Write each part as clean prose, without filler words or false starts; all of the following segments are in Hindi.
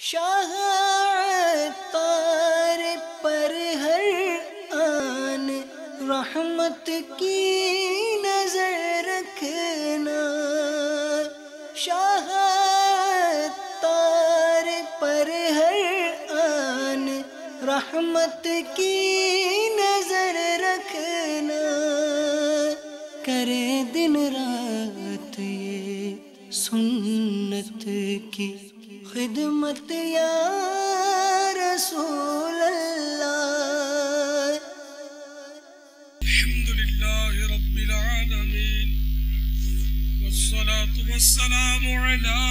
शाह तार पर हर आन रहमत की नजर रखना। शाह तार पर हर आन रहमत की नजर रखना। करे दिन रात ये सुन्नत की खिदमत या रसूल अल्लाह। अल्हम्दुलिल्लाहि रब्बिल आलमीन वस्सलातु वस्सलामु अला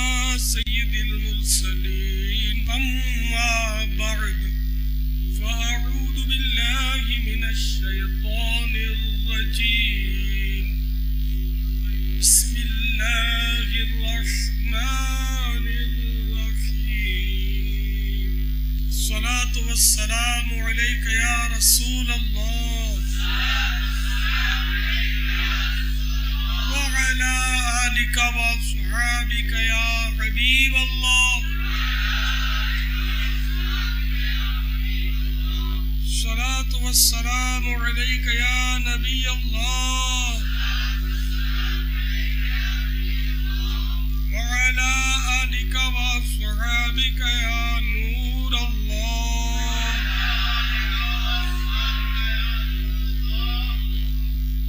सय्यिदिल मुरसलीन अम्मा बअद फ़अऊज़ु बिल्लाहि मिनश शैतानिर रजीम। बिस्मिल्लाहिर रहमानिर सलातु वस्सलामु अलैका या रसूल अल्लाह व अला आलिका व अस्हाबिका या हबीब अल्लाह। सलातु वस्सलामु अलैका या नबी अल्लाह व अला आलिका व अस्हाबिका या नूर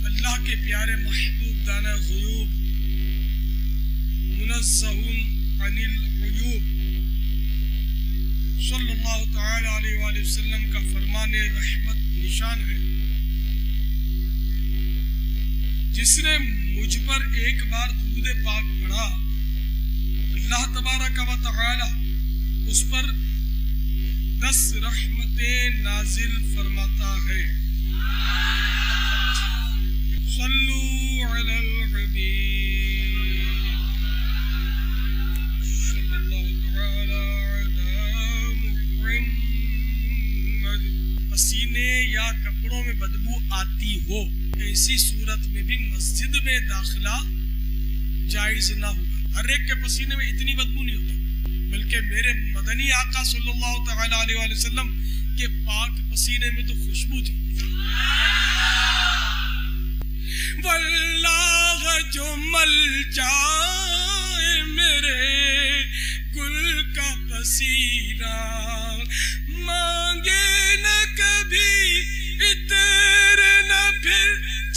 अल्लाह के प्यारे महबूब दाना ग़ुयूब मुनज़्ज़हुन अनिल उयूब सल्लल्लाहु तआला अलैहि वसल्लम का फरमाने रहमत निशान है। जिसने मुझ पर एक बार दुरूद पाक पढ़ा अल्लाह तबारक व तआला उस पर 10 रहमतें नाजिल फरमाता है। सल्लू अलल हबीब सल्लल्लाहु तआला अला मुहम्मद। पसीने या कपड़ों में बदबू आती हो ऐसी सूरत में भी मस्जिद में दाखिला जायज ना होगा। हर एक के पसीने में इतनी बदबू नहीं होती, बल्कि मेरे मदनी आका सल्लल्लाहु तआला अलैहि वसल्लम के पाक पसीने में तो खुशबू थी। वल्लाह जो मल जाए मेरे गुल का पसीना मांगे न कभी इतर न फिर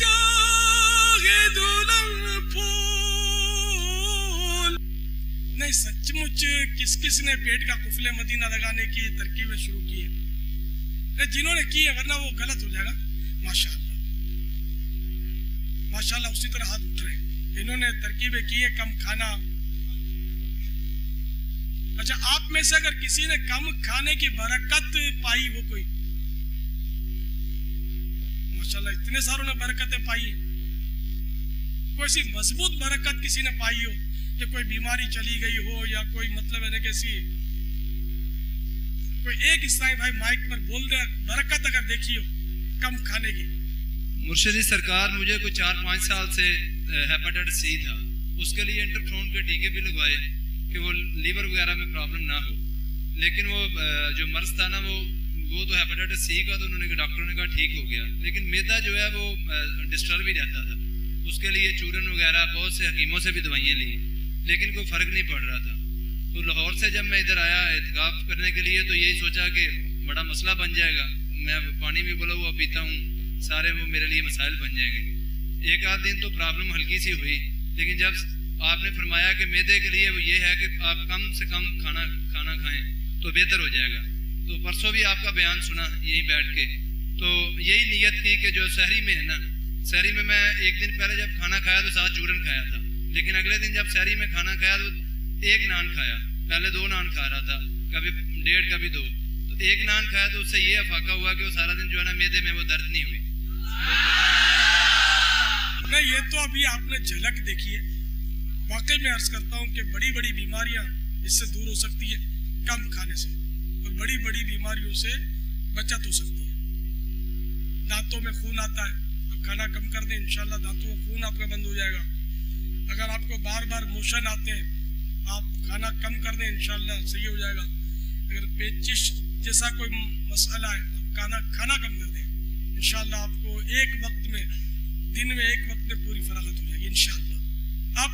चाहे दुल्हन फूल। नहीं, सचमुच किस किस ने पेट का कुफले मदीना लगाने की तरकीबें शुरू की है? जिन्होंने की है, वरना वो गलत हो जाएगा। माशाअल्लाह माशाअल्लाह, उसी तरह हाथ उठ रहे हैं। इन्होंने तरकीबें की है कम खाना। अच्छा, आप में से अगर किसी ने कम खाने की बरकत पाई हो, कोई माशाअल्लाह इतने सारों ने बरकतें पाई है, कोई ऐसी मजबूत बरकत किसी ने पाई हो कि कोई बीमारी चली गई हो या कोई मतलब है ना कैसी कोई एक इस्लामी भाई माइक पर बोल दे बरकत अगर देखी हो कम खाने की। मुर्शिदी सरकार, मुझे कोई 4-5 साल से हेपेटाइटिस सी था, उसके लिए इंटरफ्रोन के टीके भी लगवाए कि वो लीवर वगैरह में प्रॉब्लम ना हो। लेकिन वो जो मर्ज था ना वो तो हेपेटाइटिस सी का, तो उन्होंने डॉक्टरों ने कहा ठीक हो गया, लेकिन मैदा जो है वो डिस्टर्ब ही रहता था। उसके लिए चूरन वगैरह बहुत से हकीमों से भी दवाइयाँ ली, लेकिन कोई फ़र्क नहीं पड़ रहा था। तो लाहौर से जब मैं इधर आया एहतिकाफ करने के लिए, तो यही सोचा कि बड़ा मसला बन जाएगा, मैं पानी भी बोला हुआ पीता हूँ, सारे वो मेरे लिए मसाइल बन जाएंगे। एक आध दिन तो प्रॉब्लम हल्की सी हुई, लेकिन जब आपने फरमाया कि मैदे के लिए वो ये है कि आप कम से कम खाना खाएं तो बेहतर हो जाएगा। तो परसों भी आपका बयान सुना यहीं बैठ के, तो यही नीयत की कि जो सहरी में है ना, सहरी में मैं एक दिन पहले जब खाना खाया तो साथ चूरन खाया था, लेकिन अगले दिन जब सहरी में खाना खाया तो 1 नान खाया। पहले 2 नान खा रहा था, कभी 1.5 कभी 2, तो 1 नान खाया तो उससे ये अफाका हुआ कि वो सारा दिन जो है ना मैदे में वो दर्द नहीं हुई। नहीं, ये तो अभी आपने झलक देखी है। वाकई में अर्ज करता हूँ कि बड़ी बड़ी बीमारियां इससे दूर हो सकती है कम खाने से, और बड़ी बड़ी बीमारियों से बचत हो सकती है। दांतों में खून आता है, अब खाना कम कर दें इंशाल्लाह दांतों में खून आपका बंद हो जाएगा। अगर आपको बार बार मोशन आते हैं, आप खाना कम कर दें इंशाल्लाह सही हो जाएगा। पेचिश जैसा कोई मसला है तो खाना कम कर दें, इंशाल्लाह आपको एक वक्त में, दिन में एक वक्त में पूरी फरागत हो जाएगी इंशाल्लाह। आप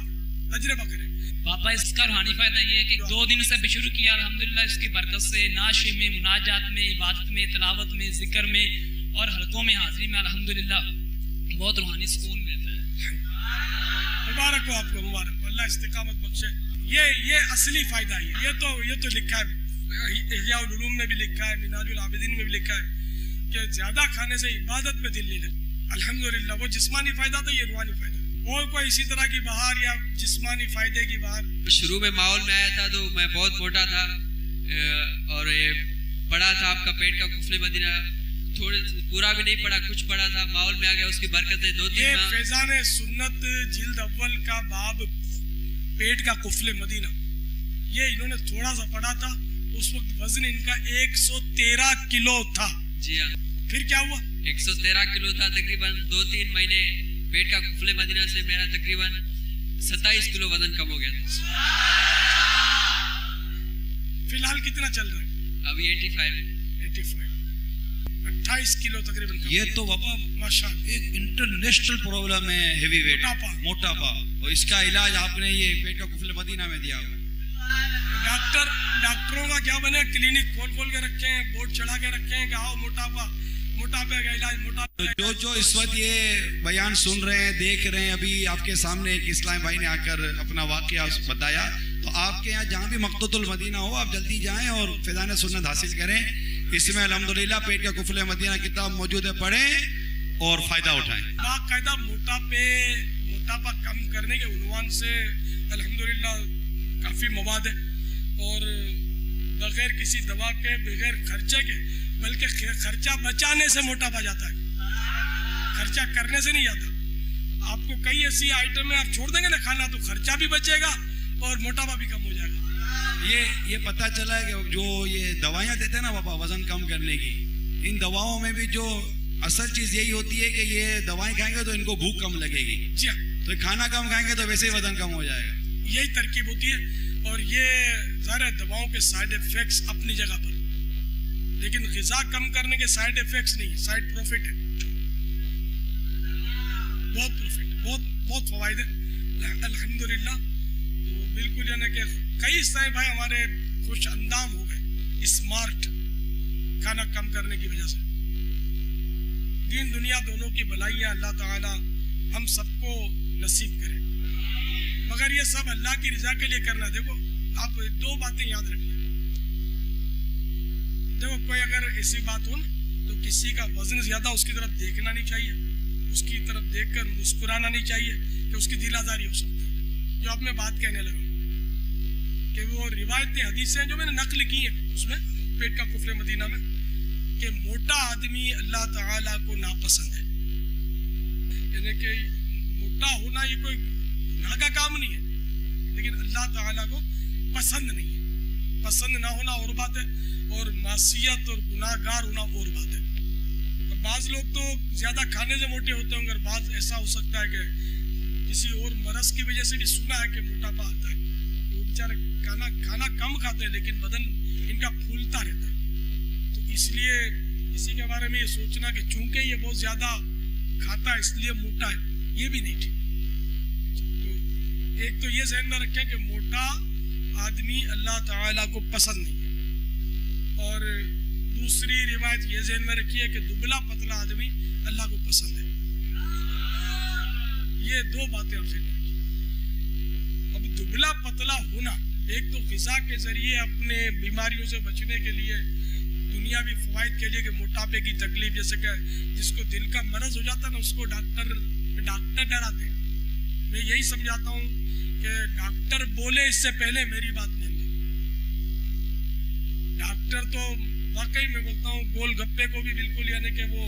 तजर्बा करें। पापा इसका रूहानी फायदा ये है कि 2 दिन से भी शुरू किया, अल्हम्दुलिल्लाह इसकी बरकत से नाशे में, मुनाजात में, इबादत में, तिलावत में, जिक्र में और हलकों में हाजिरी में अल्हम्दुलिल्लाह बहुत रूहानी सुकून मिलता है। मुबारक हो आपको, मुबारक हो, अल्लाह इस्तिकामत बख्शे। ये असली फायदा है। ये तो लिखा है, इह्याउल उलूम में भी लिखा है, मिनाजुल आबिदीन में भी लिखा है कि ज्यादा खाने से इबादत में दिल नहीं लगता। अल्हम्दुलिल्लाह वो जिस्मानी फायदा था, ये रूहानी फायदा। और कोई इसी तरह की बहार या जिस्मानी फायदे की बहार? शुरू में माहौल में आया था तो मैं बहुत मोटा था और ये पड़ा था, आपका पेट का कुफले मदीना थोड़े पूरा भी नहीं पड़ा, कुछ पड़ा था, माहौल में आ गया, उसकी बरकत है। 2-3 ये फैजान सुन्नत जिल्द अव्वल का बाब पेट का कुफले मदीना, ये इन्होंने थोड़ा सा पढ़ा था, उस वक्त वजन इनका 113 किलो था। जी हाँ। फिर क्या हुआ? 113 किलो था। तकरीबन 2-3 महीने पेट का कुफले मदीना से मेरा तकरीबन 27 किलो वजन कम हो गया था। फिलहाल कितना चल रहा है? अभी 85 28 किलो तकरीबन। ये तो बाबा माशाल्लाह एक इंटरनेशनल प्रॉब्लम है, हेवी वेट, मोटापा, और इसका इलाज आपने ये पेट का कुफले मदीना में दिया हुआ। डॉक्टरों का क्या बने, क्लिनिक खोल के रखे हैं, बोर्ड चढ़ा के रखे हैं कि आओ मोटापे का इलाज। तो जो इस वक्त ये बयान सुन रहे हैं, देख रहे हैं, अभी आपके सामने एक इस्लाम भाई ने आकर अपना वाकया बताया, तो आपके यहाँ जहाँ भी मक़तूल मदीना हो आप जल्दी जाएं और फैज़ान सुन्नत हासिल करें। इसमें अल्हम्दुलिल्लाह पेट का कुफले मदीना किताब मौजूद है, पढ़ें और फायदा उठाएं। बाकायदा मोटापा कम करने के उन्वान से अल्हम्दुलिल्लाह काफी मवाद है, और बगैर किसी दवा के, बगैर खर्चे के, बल्कि खर्चा बचाने से मोटापा जाता है, खर्चा करने से नहीं जाता। आपको कई ऐसी आइटम है, आप छोड़ देंगे ना खाना तो खर्चा भी बचेगा और मोटापा भी कम हो जाएगा। ये पता चला है कि जो ये दवाइयाँ देते हैं ना बाबा वजन कम करने की, इन दवाओं में भी जो असल चीज यही होती है कि ये दवाएं खाएंगे तो इनको भूख कम लगेगी। जी हाँ। तो खाना कम खाएंगे तो वैसे ही वजन कम हो जाएगा। यही तरकीब होती है, और ये ज़ाहिर दवाओं के साइड इफेक्ट्स अपनी जगह पर, लेकिन ग़िज़ा कम करने के साइड इफेक्ट्स नहीं, साइड प्रॉफिट है, बहुत प्रॉफिट, बहुत फवायद है अल्हम्दुलिल्लाह। तो बिल्कुल यानी कि कई सारे भाई हमारे खुश अंदाम हो गए स्मार्ट खाना कम करने की वजह से। दीन दुनिया दोनों की भलाइयाँ अल्लाह ताला हम सबको नसीब करे, मगर ये सब अल्लाह की रजा के लिए करना। देखो आप 2 बातें याद रखिए। देखो कोई अगर ऐसी बात हो ना तो किसी का वजन ज्यादा, उसकी तरफ देखना नहीं चाहिए, उसकी तरफ देखकर मुस्कुराना नहीं चाहिए कि उसकी दिल आजारी हो सकती है। जो अब मैं बात कहने लगा कि वो रिवायतें हदीसें जो मैंने नकल की हैं उसमें पेट का कुफले मदीना में, कि मोटा आदमी अल्लाह ताला को नापसंद है, यानी कि मोटा होना ये कोई गुनाह का काम नहीं है, लेकिन अल्लाह ताला को पसंद नहीं है। पसंद ना होना और बात है, और मासियत और गुनाहगार होना और बात है। तो बाज लोग तो ज्यादा खाने से मोटे होते होंगे, बाज ऐसा हो सकता है कि किसी और मरज की वजह से भी सुना है कि मोटापा आता है, वो बेचारे खाना कम खाते हैं लेकिन बदन इनका फूलता रहता है। तो इसलिए किसी के बारे में ये सोचना कि चूंकि ये बहुत ज्यादा खाता है इसलिए मोटा है, ये भी नहीं ठीक। तो एक तो ये ज़हन में रखें कि मोटा आदमी अल्लाह ताला को पसंद नहीं है, और दूसरी रिवायत ये ज़हन में रखिए कि दुबला पतला आदमी अल्लाह को पसंद है। ये 2 बातें आप ज़हन में रखिए। अब दुबला पतला होना, एक तो ग़िज़ा के जरिए अपने बीमारियों से बचने के लिए, दुनियावी फ़वाइद के लिए कि मोटापे की तकलीफ, जैसे कि जिसको दिल का मरज हो जाता है ना उसको डॉक्टर डराते हैं। मैं यही समझाता हूँ कि डॉक्टर बोले इससे पहले मेरी बात मान लो। डॉक्टर तो वाकई में बोलता हूँ गोलगप्पे को भी बिल्कुल यानी कि वो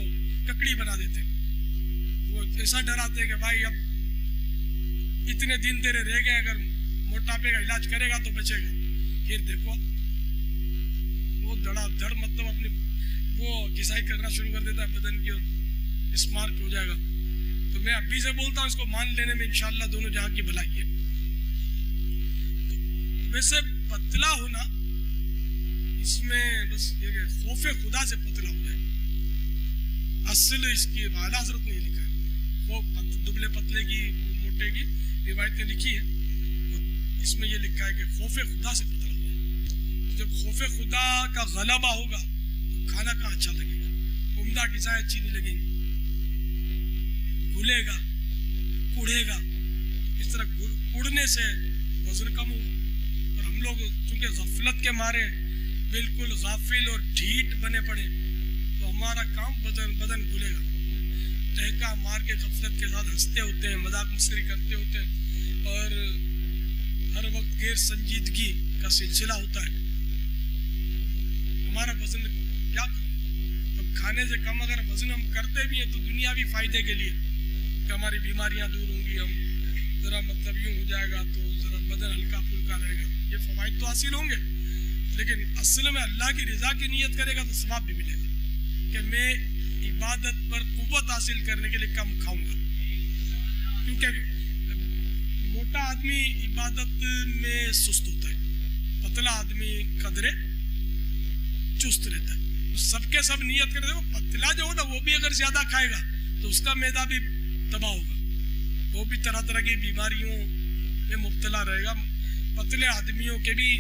ककड़ी बना देते हैं। वो ऐसा डराते हैं कि भाई अब इतने दिन तेरे रह गए, अगर मोटापे का इलाज करेगा तो बचेगा। फिर देखो वो धड़ मतलब अपनी वो घिसाई करना शुरू कर देता है बदन की, और स्मार्ट हो जाएगा। तो मैं अभी से बोलता हूँ इसको मान लेने में इंशाल्लाह दोनों जहां की भलाई है। तो वैसे पतला होना इसमें बस ये कि खौफ खुदा से पतला हो जाए। असल इसकी आला हजरत ने लिखा है, वो दुबले पतले की मोटे की रिवायतें लिखी है, इसमें ये लिखा है कि खौफ खुदा से पतला हो जाए। जब खौफ खुदा का गलबा होगा तो खाना कहाँ अच्छा लगेगा, उम्दा ग़िज़ाएं अच्छी नहीं लगेंगी, भूलेगा, कुड़ेगा। इस तरह कुड़ने से वजन कम होगा। और हम लोग चूंकि गफलत के मारे बिल्कुल गाफिल और ढीठ बने पड़े, तो हमारा काम बदन भूलेगा। टहका मार के गफलत के साथ हंसते होते हैं, मजाक मस्करी करते होते हैं, और हर वक्त गैर संजीदगी का सिलसिला होता है। हमारा वजन क्या करें? अब खाने से कम अगर वजन हम करते भी हैं तो दुनियावी फायदे के लिए कि हमारी बीमारियां दूर होंगी, हम जरा मतलब यूं हो जाएगा तो जरा बदन हल्का फुल्का रहेगा, ये फवाइद तो हासिल होंगे। लेकिन असल में अल्लाह की रजा की नीयत करेगा तो सवाब भी मिलेगा कि मैं इबादत पर कुव्वत हासिल करने के लिए कम खाऊंगा। क्योंकि मोटा आदमी इबादत में सुस्त होता है, पतला आदमी कदरे चुस्त रहता है। तो सबके सब नियत कर देखो, पतला जो हो ना वो भी अगर ज्यादा खाएगा तो उसका मैदा भी तबाह होगा, वो भी तरह तरह की बीमारियों में मुब्तला रहेगा। पतले आदमियों के भी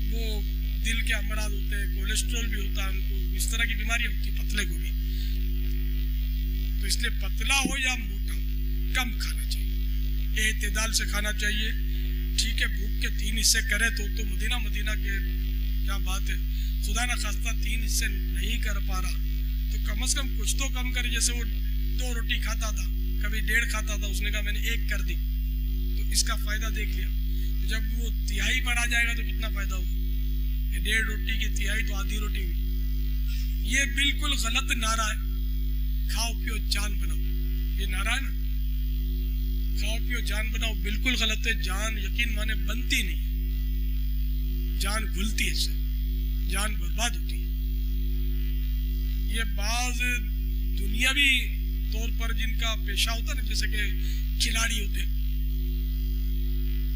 वो दिल के अमराज होते हैं, कोलेस्ट्रॉल भी होता है उनको, इस तरह की बीमारियां होती है पतले को भी। तो इसलिए पतला हो या मोटा कम खाना चाहिए, एतदाल से खाना चाहिए। ठीक है, भूख के 3 हिस्से करे तो मदीना के क्या बात है। खुदा ना खास्ता 3 हिस्से नहीं कर पा रहा तो कम से कम कुछ तो कम करे। जैसे वो 2 रोटी खाता था, कभी 1.5 खाता था, उसने कहा मैंने 1 कर दी, तो इसका फायदा देख लिया। तो जब वो तिहाई पर आ जाएगा तो कितना फायदा होगा। 1.5 रोटी की तिहाई तो आधी रोटी हुई। ये बिल्कुल गलत नारा है, खाओ पियो जान बनाओ, ये नारा है ना, खाओ पियो जान बनाओ, बिल्कुल गलत है। जान यकीन माने बनती नहीं, जान घुलती है, इससे जान बर्बाद होती है। ये बाज दुनियावी तौर पर जिनका पेशा होता है ना, जैसे कि खिलाड़ी होते हैं,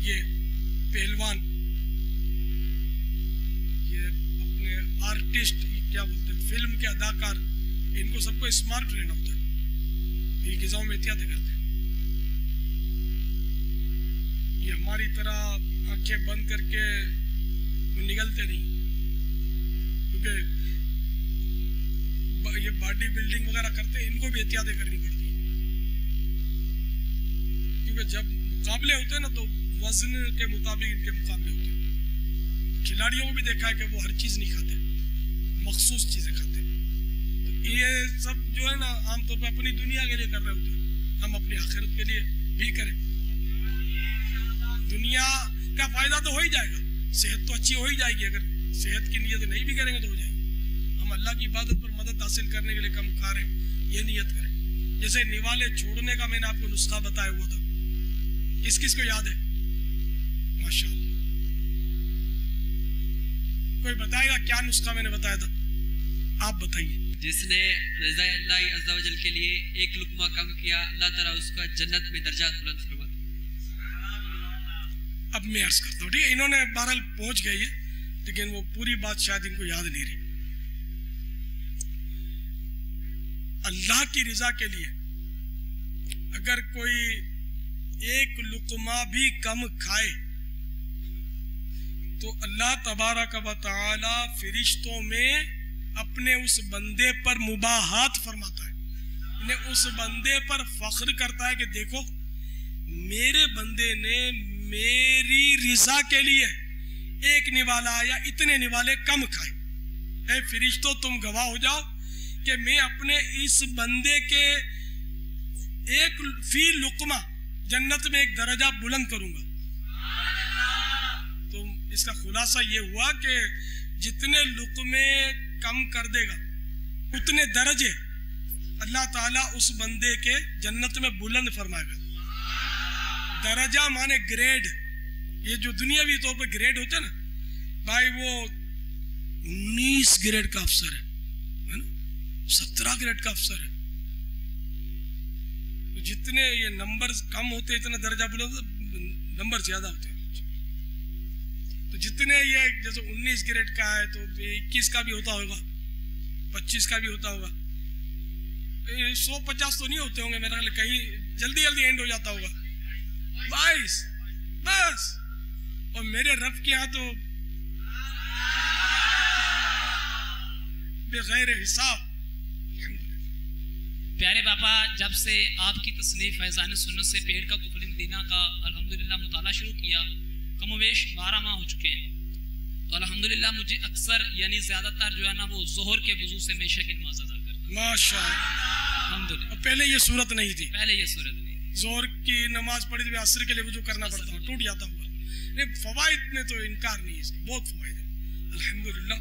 ये पहलवान, ये अपने आर्टिस्ट क्या बोलते हैं, फिल्म के अदाकार, इनको सबको स्मार्ट रहना होता है, ये ग़िज़ाओं में एहतियात करते हैं। ये हमारी तरह आंखें बंद करके निकलते नहीं, क्योंकि ये बॉडी बिल्डिंग वगैरह करते हैं, इनको भी एहतियातें करनी पड़ती है। क्योंकि जब मुकाबले होते हैं ना तो वजन के मुताबिक इनके मुकाबले होते हैं। खिलाड़ियों को भी देखा है कि वो हर चीज नहीं खाते, मखसूस चीजें खाते हैं। तो ये सब जो है ना आमतौर पर अपनी दुनिया के लिए कर रहे होते हैं, हम अपनी आखिरत के लिए भी करें। दुनिया का फायदा तो हो ही जाएगा, सेहत तो अच्छी हो ही जाएगी। अगर सेहत की नीयत नहीं भी करेंगे तो हो जाएगी। हम अल्लाह की इबादत पर मदद हासिल करने के लिए कम खा रहे हैं, ये नीयत करें। जैसे निवाले छोड़ने का मैंने आपको नुस्खा बताया हुआ था, किस किस को याद है? माशाअल्लाह, कोई बताएगा क्या नुस्खा मैंने बताया था? आप बताइए। जिसने रज़ा अल्लाह अज़्ज़ा वजल के लिए एक लुक़मा कम किया, अल्लाह ताला उसका जन्नत में दर्जात बुलंद फरमा। अब मैं अर्ज करता हूँ, ठीक है, इन्होंने बहरहाल पहुंच गई है, लेकिन वो पूरी बात शायद इनको याद नहीं रही। अल्लाह की रजा के लिए अगर कोई एक लुक़मा भी कम खाए तो अल्लाह तबारक व तआला फरिश्तों में अपने उस बंदे पर मुबाहात फरमाता है, उन्हें उस बंदे पर फख्र करता है कि देखो मेरे बंदे ने मेरी रजा के लिए एक निवाला या इतने निवाले कम खाए। ऐ फरिश्तों तुम गवाह हो जाओ कि मैं अपने इस बंदे के एक फी लुक़मा जन्नत में एक दर्जा बुलंद करूंगा। तो इसका खुलासा ये हुआ कि जितने लुक़मे कम कर देगा उतने दर्जे अल्लाह ताला उस बंदे के जन्नत में बुलंद फरमाएगा। दर्जा माने ग्रेड, ये जो दुनियावी तौर पर ग्रेड होते हैं ना भाई, वो 19 ग्रेड का अफसर है ना, 17 ग्रेड का अफसर है। तो जितने ये नंबर कम होते इतना दर्जा बुलंद, नंबर ज्यादा होते हैं। तो जितने ये जैसे 19 कैरेट का है तो 21 का भी होता होगा, 25 का भी होता होगा, 150 तो नहीं होते होंगे मेरा ख्याल, कहीं जल्दी जल्दी एंड हो जाता होगा 22 बस। और मेरे रब के यहाँ तो बेगैर हिसाब। प्यारे बाबा, जब से आपकी तस्नीफ फैज़ान सुन्नत से पेड़ का कुफल मदीना का अल्हम्दुलिल्लाह मुताला शुरू किया, कमोवेश 12 माह हो चुके हैं। तो अल्हम्दुलिल्लाह मुझे अक्सर यानी ज़्यादातर जो है ना वो जोहर के वजू से मैं इशा की नमाज अदा करता हूं। माशाअल्लाह। अल्हम्दुलिल्लाह। पहले ये सूरत नहीं थी, पहले ये सूरत नहीं। जोहर की नमाज पढ़ी थी, असर के लिए वजू करना पड़ता है, टूट जाता हुआ। फवाइद में तो इनकार नहीं है, इसके बहुत फवाइद है अल्हम्दुलिल्लाह।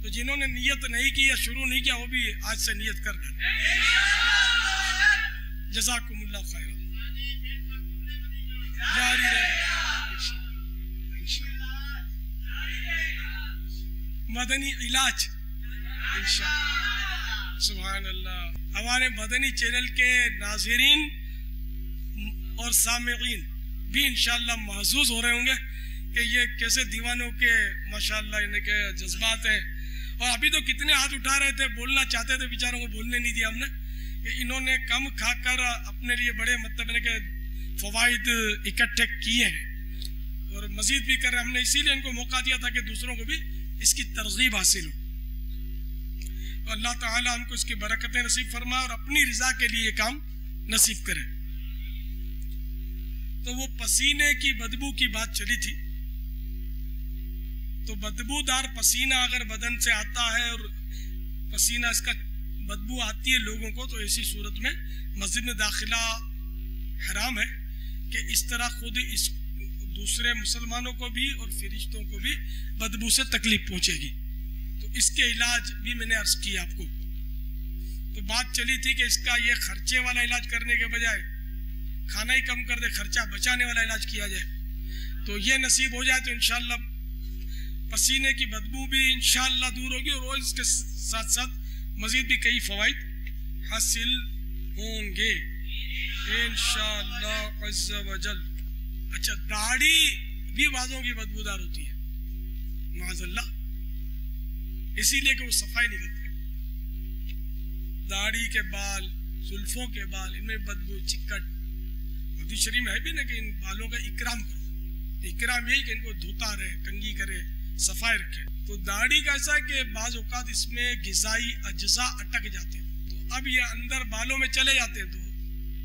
तो जिन्होंने नियत नहीं की या शुरू नहीं किया वो भी आज से नियत कर लें। जज़ाकुमुल्लाह खैर, जारी रहे मदनी इलाज इंशाअल्लाह। सुभान अल्लाह। हमारे मदनी चैनल के नाज़रीन और सामिईन भी इंशाअल्लाह महसूस हो रहे होंगे कि ये कैसे दीवानों के माशाअल्लाह इनके जज्बात हैं। और अभी तो कितने हाथ उठा रहे थे, बोलना चाहते थे, बेचारों को बोलने नहीं दिया हमने, कि इन्होंने कम खाकर अपने लिए बड़े मतलब इनके फवाइद इकट्ठे किए हैं और मजीद भी कर रहे हैं। हमने इसीलिए इनको मौका दिया था कि दूसरों को भी इसकी तरगीब हासिल हो। तो अल्लाह ताला हमको इसकी बरकतें नसीब फरमाए और अपनी रजा के लिए ये काम नसीब करे। तो वो पसीने की बदबू की बात चली थी। तो बदबूदार पसीना अगर बदन से आता है और पसीना इसका बदबू आती है लोगों को, तो ऐसी सूरत में मस्जिद में दाखिला हराम है कि इस तरह खुद इस दूसरे मुसलमानों को भी और फरिश्तों को भी बदबू से तकलीफ पहुंचेगी। तो इसके इलाज भी मैंने अर्ज किया आपको। तो बात चली थी कि इसका ये खर्चे वाला इलाज करने के बजाय खाना ही कम कर दे, खर्चा बचाने वाला इलाज किया जाए। तो ये नसीब हो जाए तो इंशाअल्लाह पसीने की बदबू भी इंशाअल्लाह दूर होगी और इसके साथ साथ मजीद भी कई फवाइद हासिल होंगे इंशाअल्लाह अज़्ज़ा वजल। अच्छा, दाढ़ी भी बाजों की बदबूदार होती है माज़अल्लाह, इसीलिए कि वो सफाई नहीं करते। दाढ़ी के बाल, जुल्फों के बाल, इनमें बदबू चिकट। हदीस शरीफ में है भी ना कि इन बालों का इकराम करो। इकराम यही कि इनको धोता रहे, कंघी करे, सफाई रखे। तो दाढ़ी का ऐसा है कि बाज औकात इसमें गिज़ाई अज्जा अटक जाते हैं, तो अब ये अंदर बालों में चले जाते हैं, तो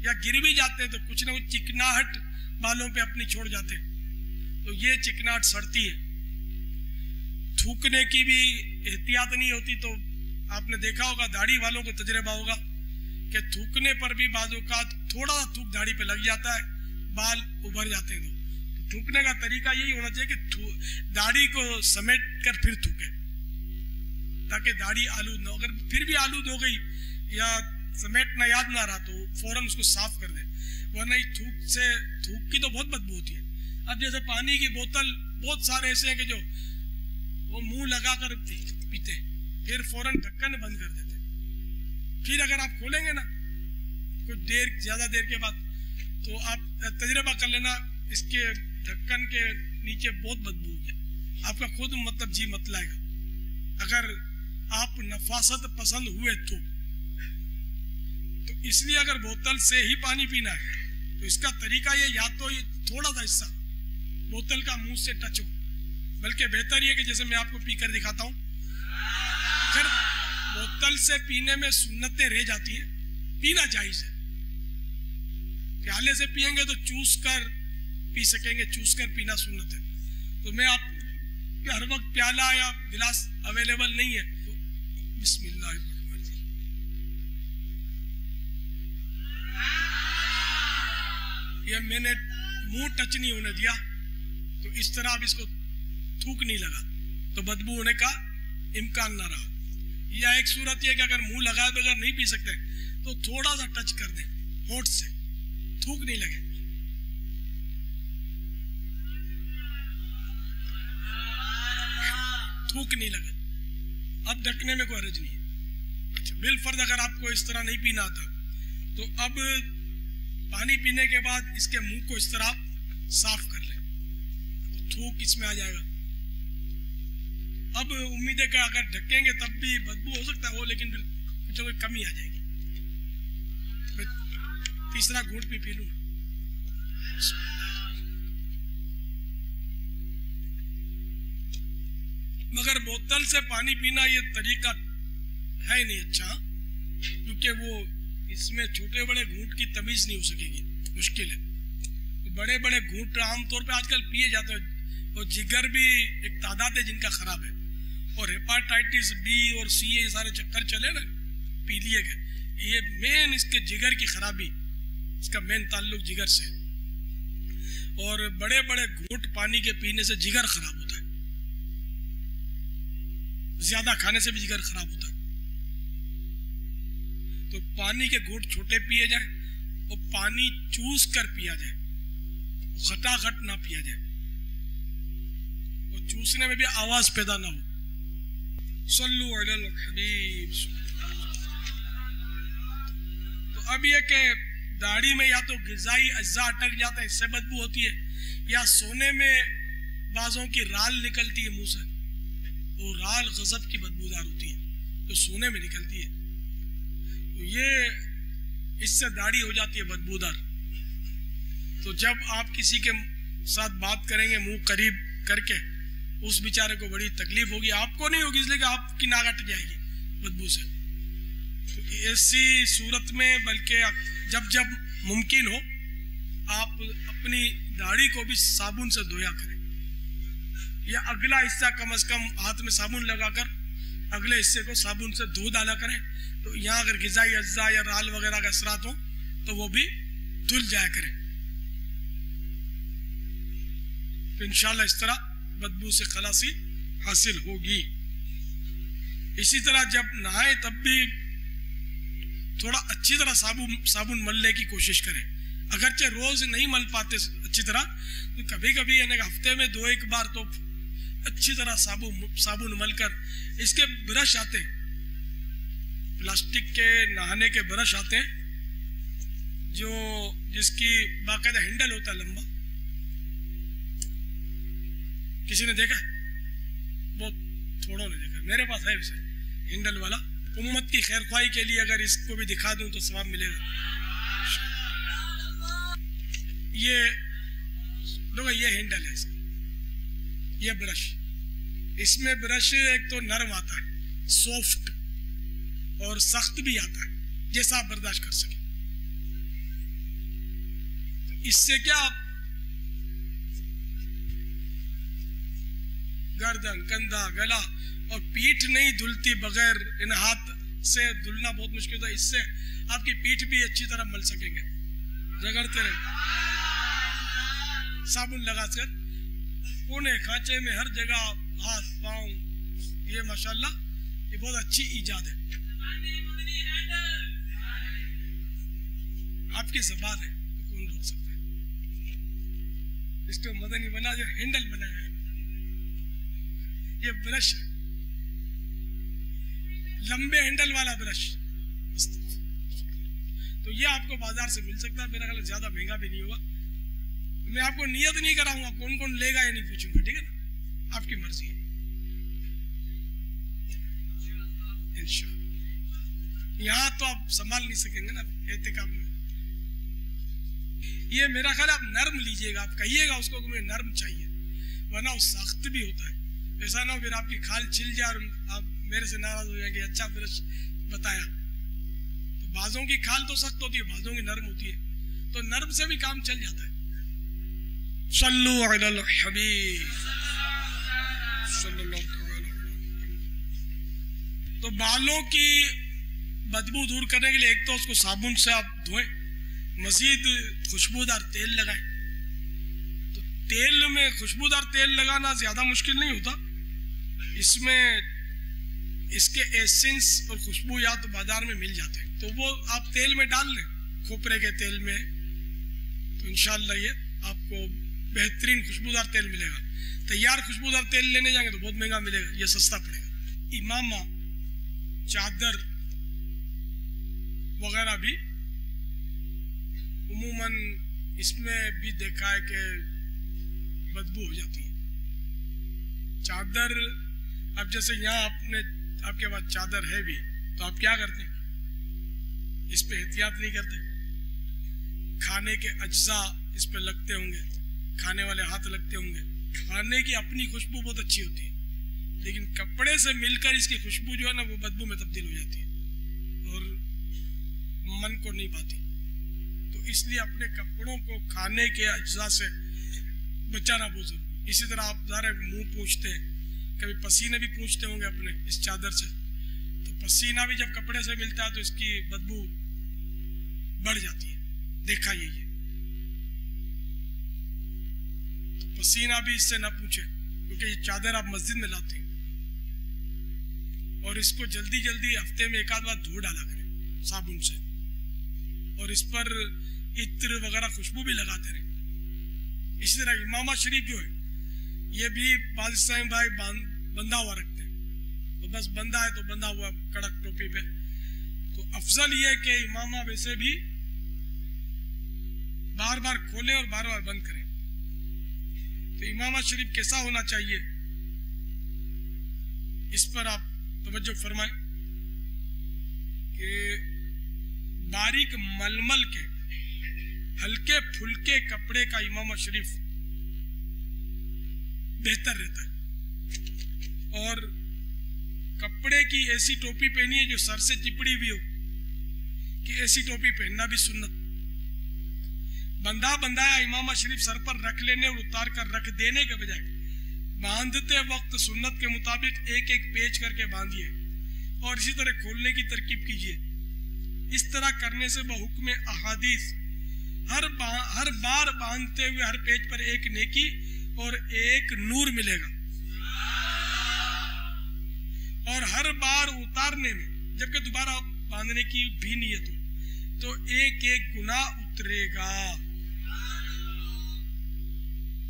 या गिर भी जाते हैं तो कुछ ना कुछ चिकनाहट बालों पे अपनी छोड़ जाते हैं। तो ये चिकनाहट सड़ती है। थूकने की भी एहतियात नहीं होती। तो आपने देखा होगा, दाढ़ी वालों को तजर्बा होगा कि थूकने पर भी बाज औकात थोड़ा सा थूक दाढ़ी पे लग जाता है, बाल उभर जाते हैं। तो थूकने का तरीका यही होना चाहिए कि दाढ़ी को समेट कर फिर थूके, ताकि दाढ़ी आलूद ना हो। अगर फिर भी आलूद हो गई या समेटना याद ना रहा तो फौरन उसको साफ कर दे, वरना थूक की तो बहुत बदबू होती है। अब जैसे पानी की बोतल, बहुत सारे ऐसे हैं कि जो वो मुंह लगाकर पीते, फिर फौरन ढक्कन बंद कर देते। फिर अगर आप खोलेंगे ना कुछ देर, ज्यादा देर के बाद, तो आप तजर्बा कर लेना, इसके ढक्कन के नीचे बहुत बदबू होगी, आपका खुद मतलब जी मत लाएगा। अगर आप नफासत पसंद हुए तो इसलिए अगर बोतल से ही पानी पीना है तो इसका तरीका ये, या तो ये थोड़ा सा हिस्सा बोतल का मुंह से टच हो, बल्कि बेहतर ये कि जैसे मैं आपको पीकर दिखाता हूं। फिर बोतल से पीने में सुन्नतें रह जाती है, पीना जायज है। प्याले से पिएंगे तो चूस कर पी सकेंगे, चूस कर पीना सुन्नत है। तो मैं आप हर वक्त प्याला या गिलास अवेलेबल नहीं है, तो बिस्मिल्लाह ये मैंने मुंह टच नहीं होने दिया, तो इस तरह अब इसको थूक नहीं लगा तो बदबू होने का इम्कान ना रहा। या एक सूरत यह कि अगर मुंह लगाए बगैर नहीं पी सकते तो थोड़ा सा टच कर दें होठ से, थूक नहीं लगे। थूक नहीं लगा, अब ढकने में कोई हर्ज नहीं है। अच्छा, बिलफर्ज अगर आपको इस तरह नहीं पीना था तो अब पानी पीने के बाद इसके मुंह को इस तरह साफ कर ले, तो थूक इसमें आ जाएगा। अब उम्मीद है कि अगर ढकेंगे तब भी बदबू हो सकता है हो, लेकिन फिर कुछ कोई कमी आ जाएगी। तीसरा घूंट भी पी लूं। मगर बोतल से पानी पीना ये तरीका है नहीं अच्छा, क्योंकि वो इसमें छोटे बड़े घूंट की तमीज नहीं हो सकेगी, मुश्किल है। तो बड़े बड़े घूंट आमतौर पे आजकल पिए जाते हैं, और जिगर भी एक तादाद है जिनका खराब है, और हेपाटाइटिस बी और सी ये सारे चक्कर चले ना, पी लिए गए। ये मेन इसके जिगर की खराबी, इसका मेन ताल्लुक जिगर से। और बड़े बड़े घूंट पानी के पीने से जिगर खराब होता है, ज्यादा खाने से भी जिगर खराब होता है। तो पानी के घूंट छोटे पिए जाए और पानी चूस कर पिया जाए, खटाखट ना पिया जाए, और चूसने में भी आवाज पैदा ना हो। सल्लु अलल हबीब। तो अब ये कि दाढ़ी में या तो ग़िज़ाई अज्जा अटक जाता है, इससे बदबू होती है, या सोने में बाजों की राल निकलती है मुंह से, वो राल गजब की बदबूदार होती है, तो सोने में निकलती है, तो ये इससे दाढ़ी हो जाती है बदबूदार। तो जब आप किसी के साथ बात करेंगे मुंह करीब करके, उस बेचारे को बड़ी तकलीफ होगी, आपको नहीं होगी, इसलिए कि आपकी नाक अट जाएगी बदबू से। तो ऐसी सूरत में बल्कि जब जब मुमकिन हो आप अपनी दाढ़ी को भी साबुन से धोया करें, या अगला हिस्सा कम से कम हाथ में साबुन लगाकर अगले हिस्से को साबुन से धो डाला करें। तो यहाँ अगर ग़िज़ाई अज्जा या राल वगैरह का असरात हो तो वो भी धुल जाया करें, तो इंशाल्लाह इस तरह बदबू से खलासी हासिल होगी। इसी तरह जब नहाए तब भी थोड़ा अच्छी तरह साबुन मलने की कोशिश करें, अगरचे रोज नहीं मल पाते अच्छी तरह, तो कभी कभी यानी हफ्ते में 2-1 बार तो अच्छी तरह साबुन मलकर, इसके ब्रश आते हैं, प्लास्टिक के नहाने के ब्रश आते हैं, जो जिसकी बाकायदा हैंडल होता है लंबा, किसी ने देखा? बहुत थोड़ों ने देखा, मेरे पास है वैसे हैंडल वाला। उम्मत की खैरख्वाही के लिए अगर इसको भी दिखा दूं तो सवाब मिलेगा। ये लोग, ये हैंडल है इसका, ये ब्रश, इसमें ब्रश एक तो नरम आता है, सॉफ्ट, और सख्त भी आता है, जैसा आप बर्दाश्त कर सके। इससे क्या आप गर्दन, कंधा, गला और पीठ नहीं धुलती बगैर, इन हाथ से धुलना बहुत मुश्किल होता है, इससे आपकी पीठ भी अच्छी तरह मल सकेंगे, रगड़ते रहे साबुन लगाकर कोने खांचे में हर जगह, हाथ पांव, ये माशाल्लाह ये बहुत अच्छी इजाद है, आपकी ज़बान है, कौन रोक सकता है? इसको मदनी बना जो हैंडल बनाया है, ये ब्रश है, लंबे हैंडल वाला ब्रश। तो ये आपको बाजार से मिल सकता है, मेरा ख्याल ज्यादा महंगा भी नहीं होगा। मैं आपको नियत नहीं कराऊंगा कौन कौन लेगा या नहीं पूछूंगा, ठीक है ना, आपकी मर्जी है इंशाअल्लाह। यहाँ तो आप संभाल नहीं सकेंगे ना एहतिकाम में। ये मेरा ख्याल आप नर्म लीजिएगा, आप कहिएगा उसको कि मुझे नर्म चाहिए, वरना वो सख्त भी होता है। ऐसा ना हो फिर आपकी खाल छिल जाए और आप मेरे से नाराज हो जाएंगे, अच्छा ब्रश बताया। तो बाजों की खाल तो सख्त होती है, बाजों की नरम होती है, तो नर्म से भी काम चल जाता है। सल्लु अलल हबीब सल्लल्लाहु अलैहि वसल्लम। तो बालों की बदबू दूर करने के लिए एक तो उसको साबुन से आप धोएं, मजीद खुशबूदार तेल लगाएं। तो तेल में खुशबूदार तेल लगाना ज्यादा मुश्किल नहीं होता, इसमें इसके एसेंस और खुशबू या तो बाजार में मिल जाते हैं, तो वो आप तेल में डाल लें, खोपरे के तेल में, तो इंशाल्लाह ये आपको बेहतरीन खुशबूदार तेल मिलेगा। तैयार खुशबूदार तेल लेने जाएंगे तो बहुत महंगा मिलेगा, ये सस्ता पड़ेगा। इमामा, चादर वगैरह भी उमूमन इसमें भी देखा है कि बदबू हो जाती है। चादर अब जैसे यहाँ आपके पास चादर है भी, तो आप क्या करते हैं? इस पे एहतियात नहीं करते। खाने के अज्जा इस पे लगते होंगे, खाने वाले हाथ लगते होंगे। खाने की अपनी खुशबू बहुत अच्छी होती है, लेकिन कपड़े से मिलकर इसकी खुशबू जो है ना वो बदबू में तब्दील हो जाती है और मन को नहीं पाती। तो इसलिए अपने कपड़ों को खाने के अज्जा से बचाना बहुत जरूरी। इसी तरह आप ज़रा मुंह पूछते हैं, कभी पसीने भी पूछते होंगे अपने इस चादर से, तो पसीना भी जब कपड़े से मिलता है तो इसकी बदबू बढ़ जाती है। देखा ये तो पसीना भी इससे ना पूछे, क्योंकि ये चादर आप मस्जिद में लाते हैं और इसको जल्दी जल्दी हफ्ते में एक आध बार धो डाला करें साबुन से, और इस पर इत्र वगैरह खुशबू भी लगाते रहे। इसी तरह इमामा शरीफ जो है ये भी बादशाह भाई बंधा हुआ रखते हैं, तो बस बंधा है तो बंधा हुआ कड़क टोपी पे। तो अफजल ये है कि इमामा वैसे भी बार बार खोले और बार बार बंद करें। तो इमामा शरीफ कैसा होना चाहिए, इस पर आप तवज्जो फरमाएं कि बारीक मलमल के हल्के फुल्के कपड़े का इमामा शरीफ बेहतर रहता है। और कपड़े की ऐसी टोपी पहनी है जो सर से चिपड़ी भी हो, कि ऐसी टोपी पहनना भी सुन्नत। बंधाया इमामा शरीफ सर पर रख लेने और उतार कर रख देने के बजाय बांधते वक्त सुन्नत के मुताबिक एक एक पेच करके बांधिए और इसी तरह खोलने की तरकीब कीजिए। इस तरह करने से बहुक्म अहादीस हर बार बांधते हुए हर पेज पर एक नेकी और एक नूर मिलेगा, और हर बार उतारने में जबकि दोबारा बांधने की भी नियत हो तो एक एक गुनाह उतरेगा।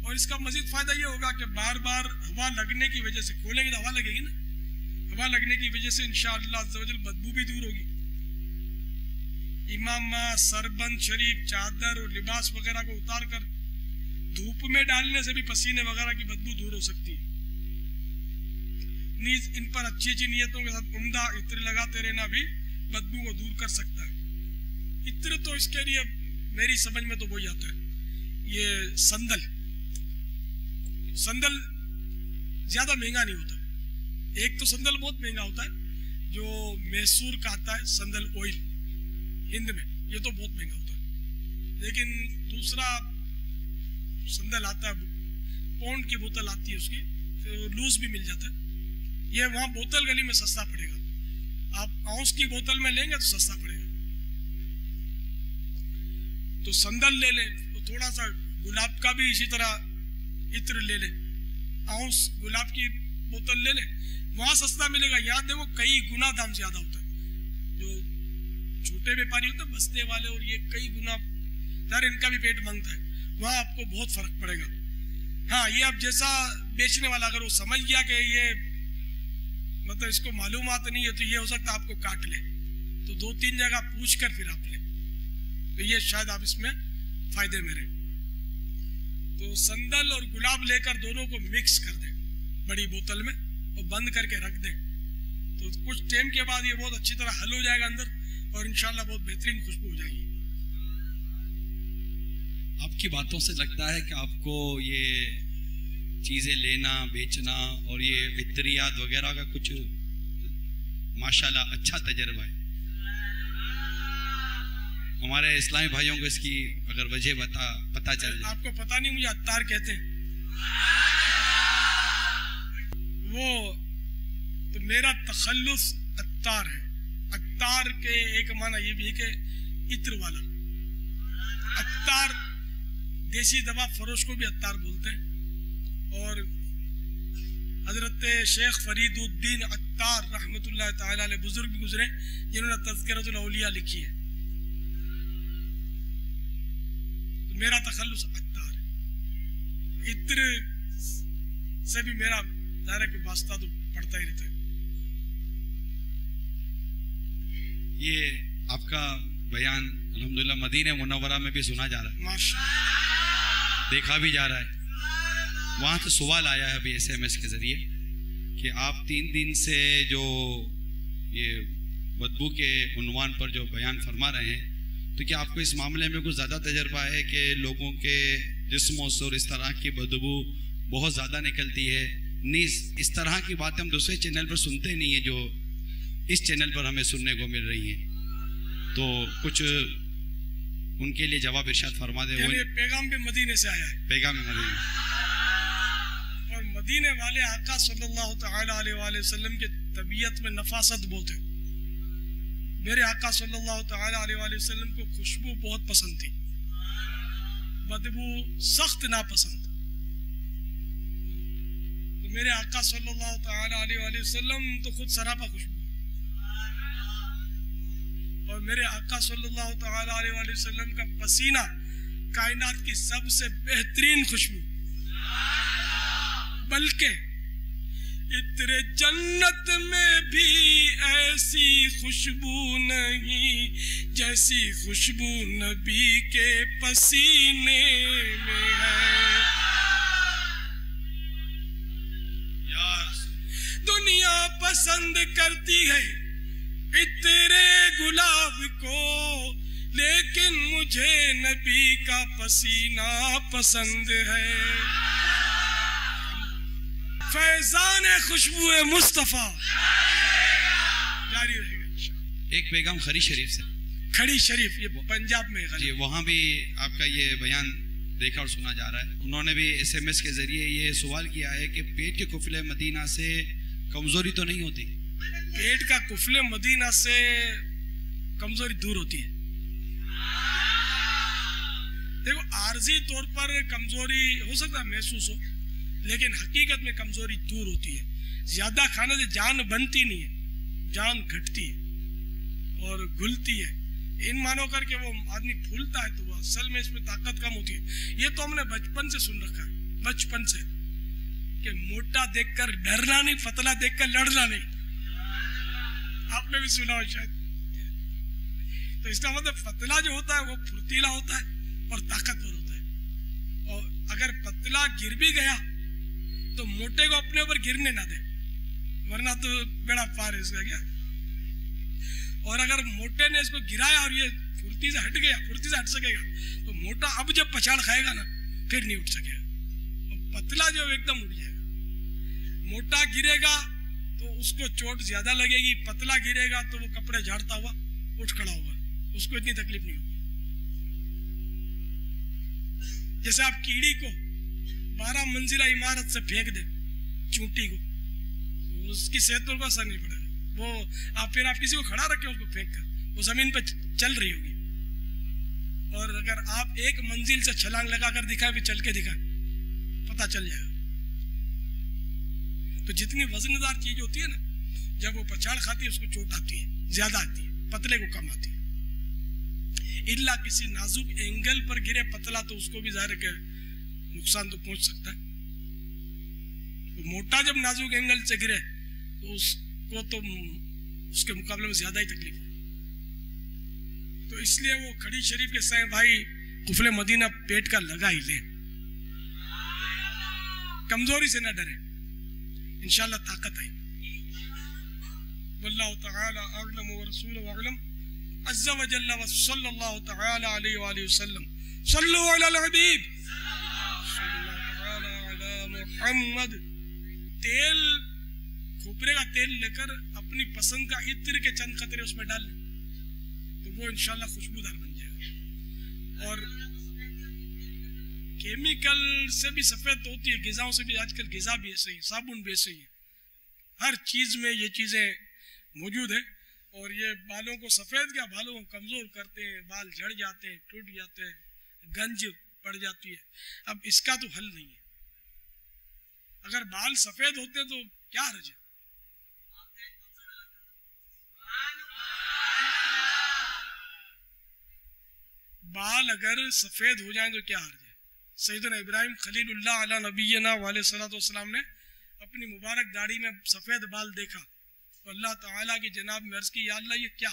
और इसका मजीद फायदा ये होगा कि बार बार हवा लगने की वजह से, खोलेंगे तो हवा लगेगी ना, हवा लगने की वजह से इंशाअल्लाह अज़्ज़ा वजल बदबू भी दूर होगी। इमामा, सरबंद शरीफ, चादर और लिबास वगैरह को उतार कर धूप में डालने से भी पसीने वगैरह की बदबू दूर हो सकती है। इन पर अच्छी अच्छी नियतों के साथ उम्दा इत्र लगाते रहना भी बदबू को दूर कर सकता है। इत्र तो इसके लिए मेरी समझ में तो वही आता है, ये संदल ज्यादा महंगा नहीं होता। एक तो संदल बहुत महंगा होता है जो मैसूर का आता है, संदल ऑयल हिंद में, ये तो बहुत महंगा होता है। लेकिन दूसरा संदल आता है, पौंड की बोतल आती है उसकी, तो लूज भी मिल जाता है। ये वहां बोतल गली में सस्ता पड़ेगा, आप आउंस की बोतल में लेंगे तो सस्ता पड़ेगा। तो संदल ले लें, तो थोड़ा सा गुलाब का भी इसी तरह इत्र ले लें, आउंस गुलाब की बोतल ले लें, वहां सस्ता मिलेगा। याद देखो कई गुना दाम ज्यादा होता है। जो छोटे व्यापारी होते हैं बस्ते वाले, और ये कई गुना यार इनका भी पेट मांगता है, वहां आपको बहुत फर्क पड़ेगा। हाँ, ये अब जैसा बेचने वाला अगर वो समझ गया कि ये मतलब इसको मालूमात नहीं है, तो ये हो सकता है आपको काट ले, तो 2-3 जगह पूछ कर फिर आप ले, तो ये शायद आप इसमें फायदे में रहे। तो संदल और गुलाब लेकर दोनों को मिक्स कर दें बड़ी बोतल में और बंद करके रख दें, तो कुछ टाइम के बाद ये बहुत अच्छी तरह हल हो जाएगा अंदर, और इंशाल्लाह बहुत बेहतरीन खुशबू हो जाएगी। आपकी बातों से लगता है कि आपको ये चीज़ें लेना, बेचना और ये इत्रियात वगैरह का कुछ माशाल्लाह अच्छा तजर्बा है। हमारे इस्लामी भाइयों को इसकी अगर वजह पता चल जाए। आपको पता नहीं, मुझे अत्तार कहते हैं वो, तो मेरा तखल्लुस अत्तार है। अत्तार के एक माना ये भी है कि इत्र वाला। अत्तार देसी दवा फरोश को भी अत्तार बोलते हैं, और हजरत शेख फरीदुद्दीन अत्तार रहमतुल्लाह ताला अलैह बुजुर्ग भी गुजरे जिन्होंने तज़किरतुल औलिया लिखी है। तो मेरा तखल्लुस अत्तार है। इत्र से भी मेरा ज़ाहिर के वास्ता तो पड़ता ही रहता है। ये आपका बयान अल्हम्दुलिल्लाह मदीना मुनव्वरा में भी सुना जा रहा है, माशाअल्लाह देखा भी जा रहा है। वहाँ तो सवाल आया है अभी SMS के जरिए कि आप 3 दिन से जो ये बदबू के उन्वान पर जो बयान फरमा रहे हैं, तो क्या आपको इस मामले में कुछ ज़्यादा तजर्बा है कि लोगों के जिस्मों से और इस तरह की बदबू बहुत ज़्यादा निकलती है? नहीं, इस तरह की बातें हम दूसरे चैनल पर सुनते नहीं है जो इस चैनल पर हमें सुनने को मिल रही हैं, तो कुछ उनके लिए जवाब इरशाद फरमा दें। ये पैगाम भी मदीने से आया है, पैगाम मदीने, और मदीने वाले आका सल्लल्लाहु तआला अलैहि वसल्लम की तबीयत में नफासत बहुत है। मेरे आका सल्लल्लाहु तआला अलैहि वसल्लम को खुशबू बहुत पसंद थी, बदबू सख्त नापसंद। तो मेरे आका सल्लल्लाहु तआला अलैहि वसल्लम तो खुद सरापा खुशबू, और मेरे आका सल्लल्लाहु तआला अलैहि वसल्लम का पसीना कायनात की सबसे बेहतरीन खुशबू। बल्कि इतने जन्नत में भी ऐसी खुशबू नहीं जैसी खुशबू नबी के पसीने में है। दुनिया पसंद करती है इतने गुलाब को, लेकिन मुझे नबी का पसीना पसंद है। फैजान खुशबू मुस्तफा जारी रहेगा। एक पैगाम खड़ी शरीफ से, खड़ी शरीफ ये पंजाब में जी, वहाँ भी आपका ये बयान देखा और सुना जा रहा है। उन्होंने भी SMS के जरिए ये सवाल किया है कि पेट के कुफले मदीना से कमजोरी तो नहीं होती? पेट का कुफले मदीना से कमजोरी दूर होती है। देखो, आर्जी तौर पर कमजोरी हो सकता है महसूस हो, लेकिन हकीकत में कमजोरी दूर होती है। ज्यादा खाने से जान बनती नहीं है, जान घटती है और घुलती है। इन मानो करके वो आदमी फूलता है तो वो असल में इसमें ताकत कम होती है। ये तो हमने बचपन से सुन रखा है, बचपन से, कि मोटा देखकर डरना नहीं, पतला देखकर लड़ना नहीं। आपने भी सुना हो शायद। तो इसका मतलब पतला जो होता है वो फुर्तीला होता है और ताकतवर होता है। और अगर पतला गिर भी गया तो मोटे को अपने ऊपर गिरने ना दे, वरना तो बेड़ा पार है इसका क्या। और अगर मोटे ने इसको गिराया और ये फुर्ती से हट गया, फुर्ती से हट सकेगा, तो मोटा अब जब पछाड़ खाएगा ना फिर नहीं उठ सकेगा। तो पतला जो एकदम उठ जाएगा। मोटा गिरेगा तो उसको चोट ज्यादा लगेगी, पतला गिरेगा तो वो कपड़े झाड़ता हुआ उठ खड़ा होगा, उसको इतनी तकलीफ नहीं होगी। जैसे आप कीड़ी को 12 मंजिला इमारत से फेंक दे, चूंटी को, तो उसकी सेहत पर असर नहीं पड़ेगा। वो आप फिर आप किसी को खड़ा रखें उसको फेंक कर, वो जमीन पर चल रही होगी। और अगर आप एक मंजिल से छलांग लगाकर दिखाएं, फिर चल के दिखाएं, पता चल जाएगा। तो जितनी वजनदार चीज होती है ना, जब वो पछाड़ खाती है उसको चोट आती है, ज्यादा आती है, पतले को कम आती है। इल्ला किसी नाजुक एंगल पर गिरे पतला तो उसको भी जाहिर है नुकसान तो पहुंच सकता है। तो मोटा जब नाजुक एंगल से गिरे तो उसको तो उसके मुकाबले में ज्यादा ही तकलीफ होगी। तो इसलिए वो खड़ी शरीफ के साथ भाई कुफले मदीना पेट का लगा ही ले, कमजोरी से ना डरे, इंशाल्लाह ताकत है। वल्लाहु तआला अअलम व रसूलुहु अअलम अज़्ज़ा व जल्ला व सल्लल्लाहु तआला अलैहि व सल्लम। सल्लु अलल हबीब सल्लल्लाहु अला मुहम्मद। तेल, खोपरे का तेल लेकर अपनी पसंद का इत्र के चंद कतरे उसमें डाल लें तो वो इंशाल्लाह खुशबूदार बन जाएगा। और केमिकल से भी सफेद होती है, गिजाओं से भी, आजकल गिजा भी ऐसे ही, साबुन भी ऐसे ही है, हर चीज में ये चीजें मौजूद है। और ये बालों को सफेद क्या, बालों को कमजोर करते हैं, बाल झड़ जाते हैं, टूट जाते हैं, गंज पड़ जाती है। अब इसका तो हल नहीं है। अगर बाल सफेद होते तो क्या हर्ज है? बाल अगर सफेद हो जाएं तो क्या हर्ज है? सैयदना इब्राहिम खलीलुल्लाह अला नबीना वालेसलाम ने अपनी मुबारक दाढ़ी में सफेद बाल देखा तो अल्लाह ताला की जनाब में अर्ज की, या अल्लाह ये क्या?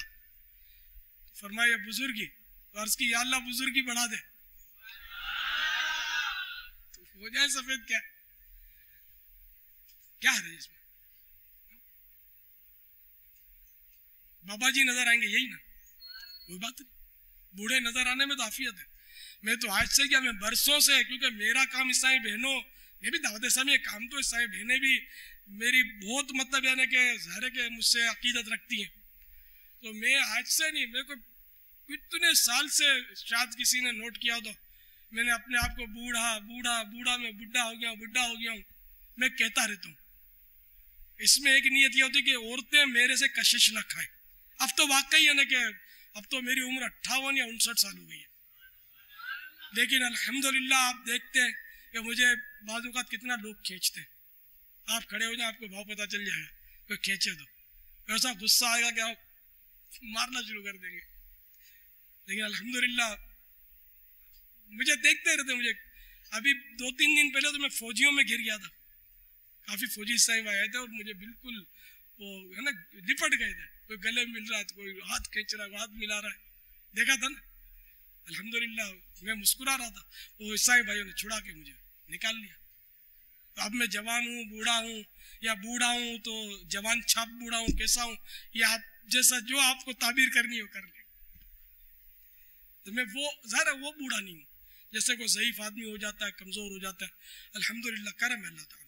फरमाया बुजुर्गी। तो अर्ज की, या अल्लाह बुजुर्गी बढ़ा दे तो हो जाए सफेद। क्या क्या है इसमें? बाबा जी नजर आएंगे, यही ना, कोई बात नहीं, बूढ़े नजर आने में तो आफियत है। मैं तो आज से क्या, मैं बरसों से, क्योंकि मेरा काम ईसाई बहनों, मैं भी दावत इस्लामी काम तो ईसाई बहनें भी मेरी बहुत मतलब यानी कि ज़ाहिर है कि मुझसे अकीदत रखती हैं, तो मैं आज से नहीं, मेरे को कितने साल से शायद किसी ने नोट किया तो मैंने अपने आप को बूढ़ा बूढ़ा बूढ़ा, मैं बुढ़ा हो गया हूँ, बुढ़ा हो गया हूँ, मैं कहता रहता हूँ। इसमें एक नियत यह होती है कि औरतें मेरे से कशिश न खाएं। अब तो वाकई है ना कि अब तो मेरी उम्र 58 या 59 साल हो गई है, लेकिन अल्हम्दुलिल्लाह आप देखते हैं कि मुझे बाजू का कितना लोग खींचते हैं। आप खड़े हो जाए, आपको भाव पता चल जाएगा, कोई खींचे तो ऐसा गुस्सा आएगा कि आप मारना शुरू कर देंगे। लेकिन अल्हम्दुलिल्लाह मुझे देखते रहते, मुझे अभी 2-3 दिन पहले तो मैं फौजियों में घिर गया था, काफी फौजी साहिब आए थे और मुझे बिल्कुल वो है ना लिपट गए थे, कोई गले मिल रहा है, कोई हाथ खींच रहा है, हाथ मिला रहा है, देखा था ना। अल्हम्दुलिल्लाह मैं मुस्कुरा रहा था, वो ईसाई भाइयों ने छुड़ा के मुझे निकाल लिया। तो अब मैं जवान हूँ, बूढ़ा हूँ, या बूढ़ा हूँ तो जवान छाप बूढ़ा हूँ, कैसा हूँ, या आप जैसा जो आपको ताबीर करनी हो कर ले। तो मैं वो ज़ाहिर है वो बूढ़ा नहीं हूँ, जैसे कोई ज़ईफ आदमी हो जाता है, कमज़ोर हो जाता है, अल्हम्दुलिल्लाह करम है अल्लाह ताला।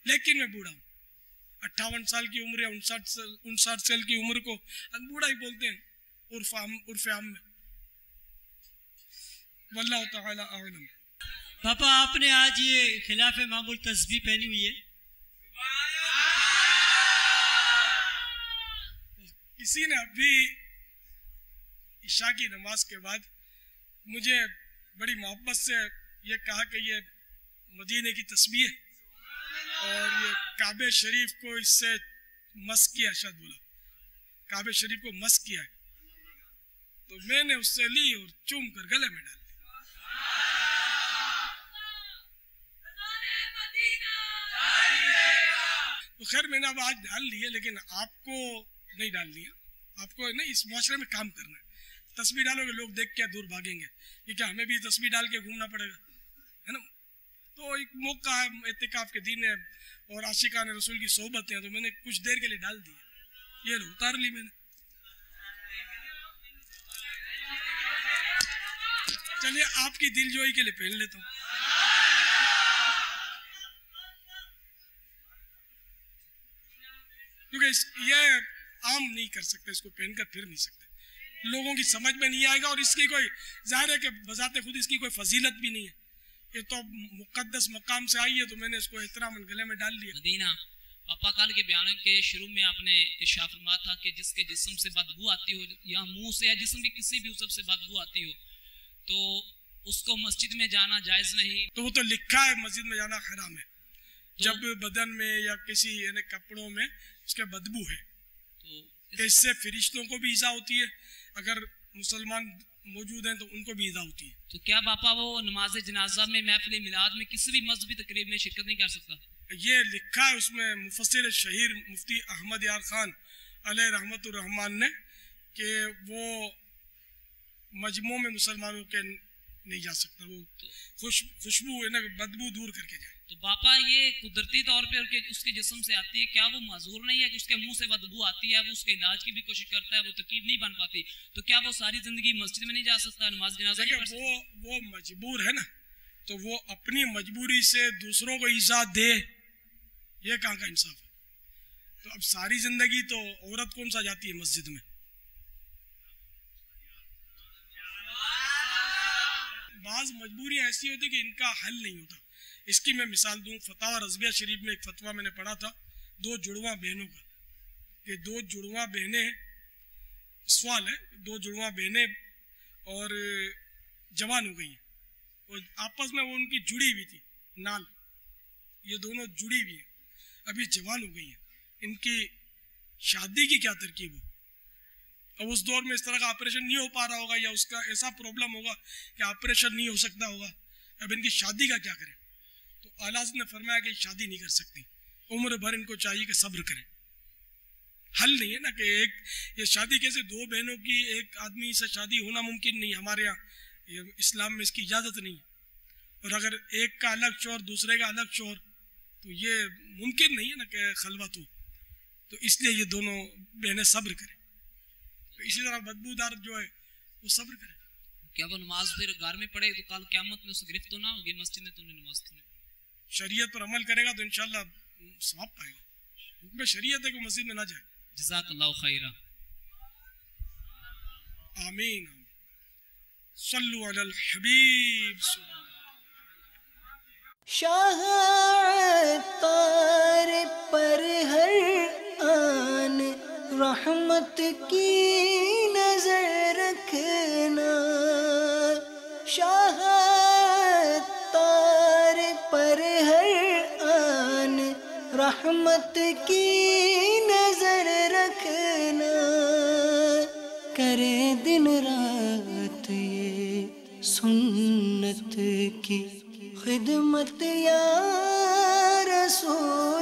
लेकिन मैं बूढ़ा हूँ, 58 साल की उम्र या 59 साल की उम्र को बूढ़ा ही बोलते हैं उर्फ आम में। वल्लाहु ताला आलम। पापा आपने आज ये खिलाफ मामूल तस्बीह पहनी हुई है, किसी ने अभी इशा की नमाज के बाद मुझे बड़ी मोहब्बत से ये कहा कि ये मदीने की तस्बीह है और ये काबे शरीफ को इससे मस किया, शायद बोला काबे शरीफ को मस किया है। तो मैंने उससे ली और चूम कर गले में डाल दी। तो खैर मैंने अब आज डाल ली है, लेकिन आपको नहीं डालनी है, आपको नहीं इस मुआशरे में काम करना है। तस्बीह डालोगे लोग देख के दूर भागेंगे, ये क्या हमें भी तस्बीह डाल के घूमना पड़ेगा, है ना। तो एक मौका है, इत्तिकाफ के दिन है और आशिकान रसूल की सोहबत है, तो मैंने कुछ देर के लिए डाल दी, ये लो उतार ली मैंने। चलिए आपकी दिलजोई के लिए पहन लेता हूँ। क्योंकि ये आम नहीं कर सकते, इसको पहनकर फिर नहीं सकते, लोगों की समझ में नहीं आएगा और इसकी कोई जाहिर है कि बजाते खुद इसकी कोई फजीलत भी नहीं है। ये तो मुकद्दस मकाम से आई है, तो मैंने इसको एहतरामन गले में डाल लिया। मदीना पापा काल के बयान के शुरू में आपने इरशाद फरमाया था कि जिसके जिस्म से बदबू आती हो या मुंह से या जिस्म के किसी भी उज़व से बदबू आती हो तो उसको मस्जिद में जाना जायज नहीं। तो वो तो लिखा है मस्जिद में जाना हराम है, जब बदन में या किसी यानी कपड़ों में उसके बदबू है तो इससे फरिश्तों को भी ईजा होती है, अगर मुसलमान मौजूद हैं तो उनको भी ईजा होती है। तो क्या पापा वो नमाज जनाजा में, महफिल मिलाद में, किसी भी मजहबी तकरीब में शिरकत नहीं कर सकता? ये लिखा है उसमें मुफस्सिर शहीर मुफ्ती अहमद यार खान अलैहि रहमतुर रहमान ने कि वो मजमू में मुसलमानों के नहीं जा सकता, वो खुशबू है ना बदबू दूर करके जाए। तो पापा ये कुदरती तौर पे उसके जिस्म से आती है, क्या वो माजूर नहीं है कि उसके मुंह से बदबू आती है, वो उसके इलाज की भी कोशिश करता है, वो तरकीब नहीं बन पाती, तो क्या वो सारी जिंदगी मस्जिद में नहीं जा सकता, नमाज जनाजा नहीं पढ़ सकता? वो मजबूर है ना, तो वो अपनी मजबूरी से दूसरों को ईजा दे, ये कहाँ का इंसाफ है। तो अब सारी जिंदगी तो औरत कौन सा जाती है मस्जिद में। बाज मजबूरियां ऐसी होती कि इनका हल नहीं होता। इसकी मैं मिसाल दूं, फतवा रज़विया शरीफ में एक फतवा मैंने पढ़ा था 2 जुड़वा बहनों का, कि 2 जुड़वा बहनें, सवाल है 2 जुड़वा बहनें और जवान हो गई हैं और आपस में वो उनकी जुड़ी हुई थी नाल, ये दोनों जुड़ी हुई है, अभी जवान हो गई है, इनकी शादी की क्या तरकीब हो। अब उस दौर में इस तरह का ऑपरेशन नहीं हो पा रहा होगा या उसका ऐसा प्रॉब्लम होगा कि ऑपरेशन नहीं हो सकता होगा, अब इनकी शादी का क्या करें। तो आला हज़रत ने फरमाया कि शादी नहीं कर सकती, उम्र भर इनको चाहिए कि सब्र करें। हल नहीं है ना कि एक ये शादी कैसे 2 बहनों की एक आदमी से शादी होना मुमकिन नहीं, हमारे यहाँ इस्लाम में इसकी इजाज़त नहीं है, और अगर एक का अलग शौहर दूसरे का अलग शौहर तो ये मुमकिन नहीं है ना कि खलवत हो। तो इसलिए ये दोनों बहनें सब्र करें। तो इसी तरह बदबूदार जो है वो सब्र करें। क्या वो नमाज फिर घर में पढ़े तो कल क़यामत में उसे गिरफ्त तो ना होगी, मस्जिद में तो नहीं नमाज तो नहीं। शरीयत पर अमल करेगा तो इंशाल्लाह सवाब पाएगा। हुक्म शरीयत है कि मस्जिद में ना जाए। जज़ाकल्लाहु खैरा। आमीन। सल्लु अलल हबीब। शाह तार पर हर आन रहमत की नजर रखना, शाह तार पर हर आन रहमत की नजर रखना, करे दिन रात ये सुन्नत की खिदमत या रसूल